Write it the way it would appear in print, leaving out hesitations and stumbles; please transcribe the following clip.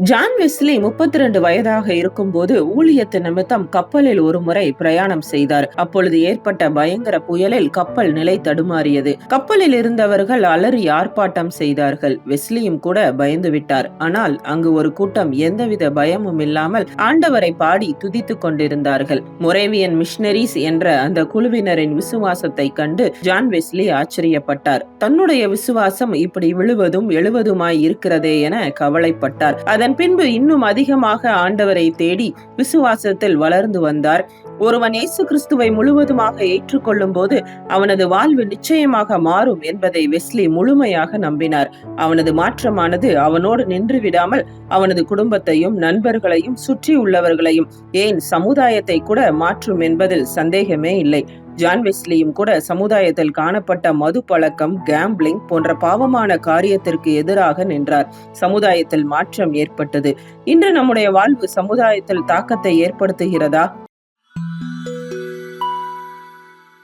John Wesley 32 வயதாக இருக்கும்போது ஊழியத்து நிமித்தம் கப்பலில் ஒரு முறை பிரயாணம் செய்தார். அப்பொழுது ஏற்பட்ட பயங்கர புயலில் கப்பல் நிலை தடுமாறியது. கப்பலில் இருந்தவர்கள் அலறி ஆர்ப்பாட்டம் செய்தார்கள். வெஸ்லியும் கூட பயந்து விட்டார். ஆனால் அங்கு ஒரு கூட்டம் எந்தவித பயமும் இல்லாமல் ஆண்டவரை பாடி துதித்துக் கொண்டிருந்தார்கள். மொரேவியன் மிஷனரிஸ் என்ற அந்த குழுவினரின் விசுவாசத்தை கண்டு ஜான் வெஸ்லி ஆச்சரியப்பட்டார். தன்னுடைய விசுவாசம் இப்படி விழுவதும் எழுவதுமாய் இருக்கிறதே என கவலைப்பட்டார். அதன் பின்பு இன்னும் அதிகமாக ஆண்டவரை தேடி விசுவாசத்தில் வளர்ந்து வந்தார். ஒருவன் இயேசு கிறிஸ்துவை முழுவதுமாக ஏற்றுக்கொள்ளும் போது அவனது வாழ்வு நிச்சயமாக மாறும் என்பதை வெஸ்லி முழுமையாக நம்பினார். அவனது மாற்றமானது அவனோடு நின்று விடாமல் அவனது குடும்பத்தையும் நண்பர்களையும் சுற்றி உள்ளவர்களையும் ஏன் சமுதாயத்தை கூட மாற்றும் என்பதில் சந்தேகமே இல்லை. ஜான் வெஸ்லியும் கூட சமுதாயத்தில் காணப்பட்ட மது பழக்கம், கேம்பிளிங் போன்ற பாவமான காரியத்திற்கு எதிராக நின்றார். சமுதாயத்தில் மாற்றம் ஏற்பட்டது. இன்று நம்முடைய வாழ்வு சமுதாயத்தில் தாக்கத்தை ஏற்படுத்துகிறதா?